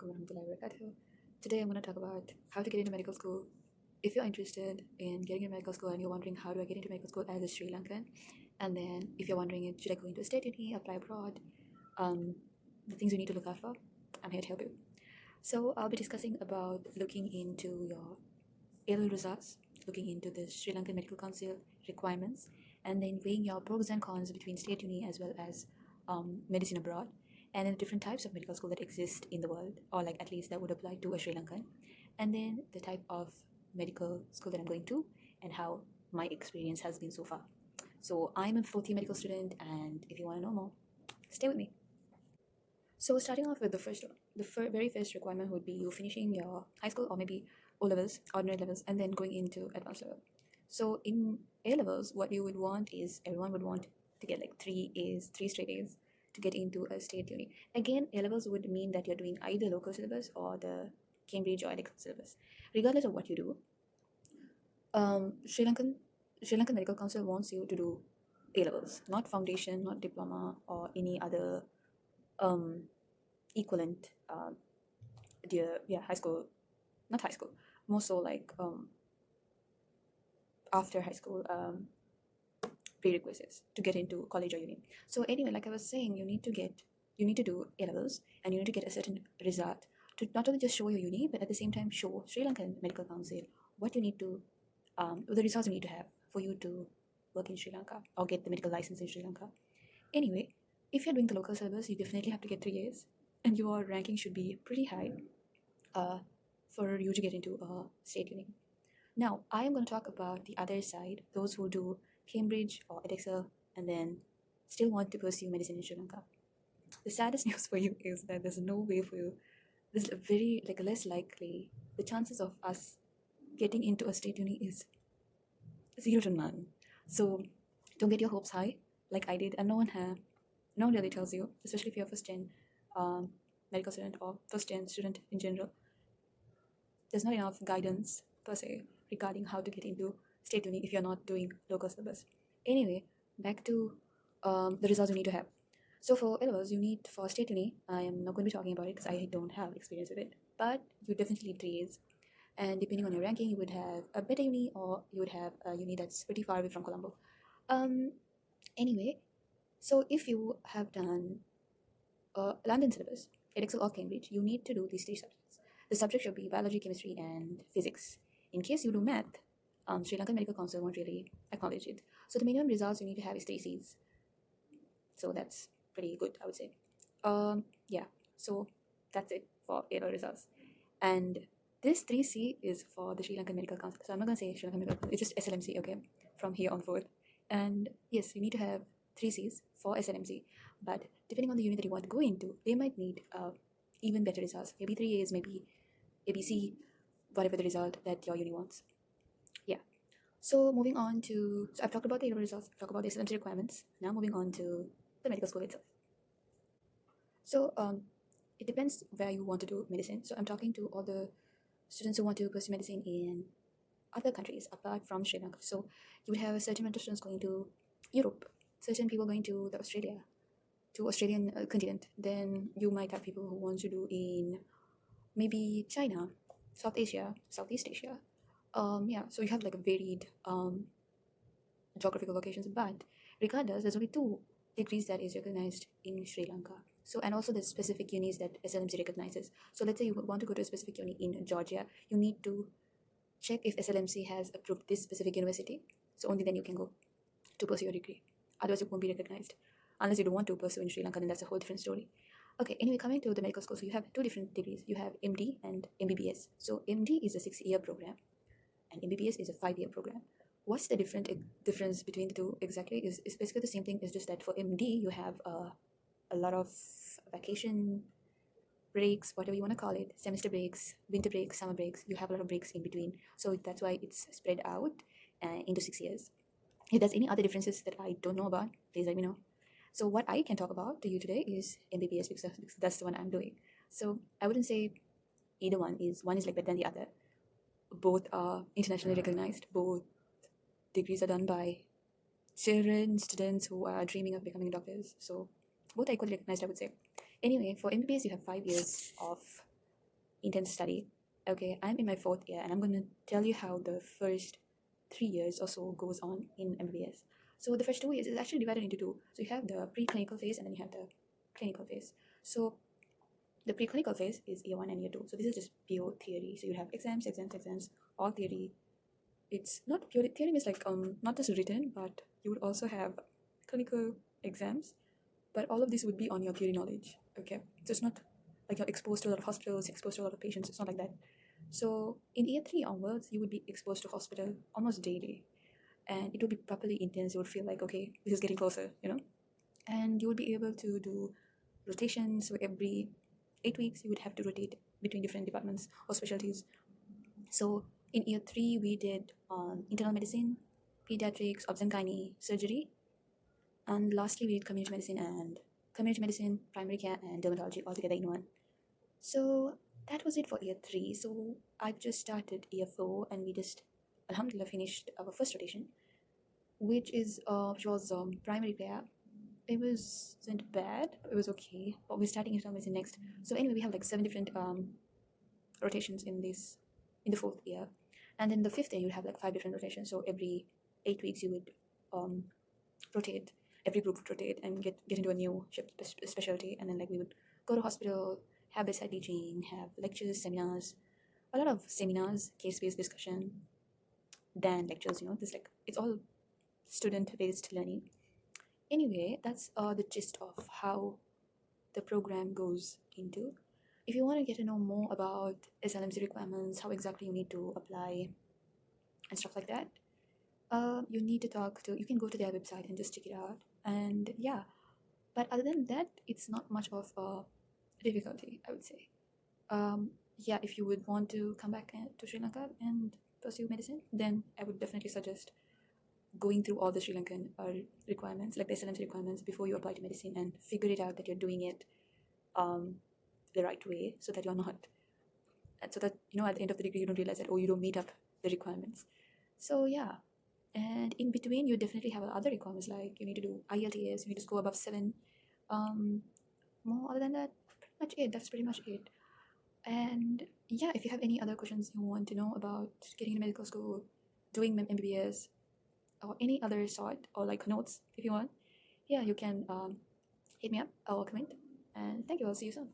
alaikum Warahmathullahi Wabarakatuhu. Today I'm going to talk about how to get into medical school. If you're interested in getting into medical school and you're wondering how do I get into medical school as a Sri Lankan, and then if you're wondering should I go into a state uni, apply abroad, the things you need to look out for, I'm here to help you. So I'll be discussing about looking into your A-level results, looking into the Sri Lankan Medical Council requirements, and then weighing your pros and cons between state uni as well as medicine abroad, and then the different types of medical school that exist in the world, or like at least that would apply to a Sri Lankan, and then the type of medical school that I'm going to, and how my experience has been so far. So I'm a fourth year medical student, and if you want to know more, stay with me. So starting off with the very first requirement would be you finishing your high school or maybe O levels, ordinary levels, and then going into advanced level. So in A levels, what you would want is everyone would want to get like 3 straight A's to get into a state uni. Again, A levels would mean that you're doing either local syllabus or the Cambridge or Edinburgh syllabus. Regardless of what you do, Sri Lankan Medical Council wants you to do A levels, not foundation, not diploma, or any other equivalent high school, not high school, more so like after high school prerequisites to get into college or uni. So anyway, like I was saying, you need to do A levels, and you need to get a certain result to not only just show your uni, but at the same time show Sri Lankan Medical Council what you need to the results you need to have for you to work in Sri Lanka or get the medical license in Sri Lanka. Anyway, if you're doing the local syllabus, you definitely have to get 3 A's, and your ranking should be pretty high for you to get into a state uni. Now, I am going to talk about the other side, those who do Cambridge or Edexcel and then still want to pursue medicine in Sri Lanka. The saddest news for you is that there's no way for you. There's very less likely. The chances of us getting into a state uni is 0 to none. So don't get your hopes high like I did, and no one really tells you, especially if you're first gen medical student or first gen student in general. There's not enough guidance per se regarding how to get into state uni if you're not doing local syllabus. Anyway, back to the results you need to have. So for A levels, you need for state uni, I am not going to be talking about it because I don't have experience with it, but you definitely need 3 A's. And depending on your ranking, you would have a better uni or you would have a uni that's pretty far away from Colombo. Anyway, so if you have done London syllabus, Edexcel or Cambridge, you need to do these 3 subjects. The subject should be biology, chemistry, and physics. In case you do math, Sri Lankan Medical Council won't really acknowledge it. So the minimum results you need to have is 3 C's. So that's pretty good, I would say. Yeah, so that's it for A-level results. And this 3C is for the Sri Lankan Medical Council. So I'm not going to say Sri Lankan Medical Council, it's just SLMC, okay, from here on forward. And yes, you need to have 3 C's for SLMC. But depending on the unit that you want to go into, they might need even better results. Maybe 3 A's, maybe ABC, whatever the result that your uni wants. Yeah. So moving on to, so I've talked about the A-level results, I've talked about the SLMC requirements. Now moving on to the medical school itself. So it depends where you want to do medicine. So I'm talking to all the students who want to pursue medicine in other countries apart from Sri Lanka. So you would have a certain amount of students going to Europe, certain people going to Australian continent. Then you might have people who want to do in maybe China, South Asia, Southeast Asia. Yeah, so you have like a varied geographical locations, but regardless, there's only 2 degrees that is recognized in Sri Lanka. So, and also the specific unis that SLMC recognizes. So let's say you want to go to a specific uni in Georgia, you need to check if SLMC has approved this specific university. So only then you can go to pursue your degree. Otherwise, it won't be recognized. Unless you don't want to pursue in Sri Lanka, then that's a whole different story. Okay, anyway, coming to the medical school, so you have 2 different degrees. You have MD and MBBS. So MD is a 6-year program, and MBBS is a 5-year program. What's the difference between the 2 exactly? Is basically the same thing. It's just that for MD, you have a lot of vacation breaks, whatever you want to call it, semester breaks, winter breaks, summer breaks. You have a lot of breaks in between. So that's why it's spread out into 6 years. If there's any other differences that I don't know about, please let me know. So what I can talk about to you today is MBBS because that's the one I'm doing. So I wouldn't say either one is like better than the other. Both are internationally recognized. Both degrees are done by students who are dreaming of becoming doctors. So both are equally recognized, I would say. Anyway, for MBBS, you have 5 years of intense study. Okay, I'm in my fourth year, and I'm going to tell you how the first 3 years or so goes on in MBBS. So the first 2 years is actually divided into two. So you have the preclinical phase, and then you have the clinical phase. So the preclinical phase is year one and year two. So this is just pure theory. So you have exams, all theory. It's not pure theory means like not just written, but you would also have clinical exams. But all of this would be on your theory knowledge. Okay, so it's not like you're exposed to a lot of hospitals, exposed to a lot of patients. It's not like that. So in year three onwards, you would be exposed to hospital almost daily, and it would be properly intense. You would feel like, okay, this is getting closer, and you would be able to do rotations. So every 8 weeks, you would have to rotate between different departments or specialties. So in year three, we did internal medicine, pediatrics, obs and gynae, surgery, and lastly, we did community medicine, primary care, and dermatology all together in one. So that was it for year three. So I've just started year four, and we just Alhamdulillah finished our first rotation, which was primary care. It wasn't bad. It was okay. But we're starting internal medicine next. So anyway, we have like 7 different rotations in the fourth year, and then the fifth year you would have like 5 different rotations. So every 8 weeks you would um, rotate. Every group would rotate and get into a new specialty, and then like we would go to hospital, have bedside teaching, have lectures, seminars, a lot of seminars, case-based discussion, than lectures. This like it's all student-based learning. Anyway, that's the gist of how the program goes into. If you want to get to know more about SLMC requirements, how exactly you need to apply and stuff like that, you need to you can go to their website and just check it out. And yeah, but other than that, it's not much of a difficulty, I would say. Yeah, if you would want to come back to Sri Lanka and pursue medicine, then I would definitely suggest going through all the Sri Lankan requirements, like the SLMC requirements, before you apply to medicine and figure it out that you're doing it um, the right way, so that you're not, and so that at the end of the degree you don't realize that, oh, you don't meet up the requirements. So yeah, and in between you definitely have other requirements, like you need to do IELTS, you need to score above 7. More other than that, pretty much it. That's pretty much it. And yeah, if you have any other questions you want to know about getting into medical school, doing MBBS, or any other sort, or like notes if you want, yeah, you can hit me up or comment. And thank you. I'll see you soon.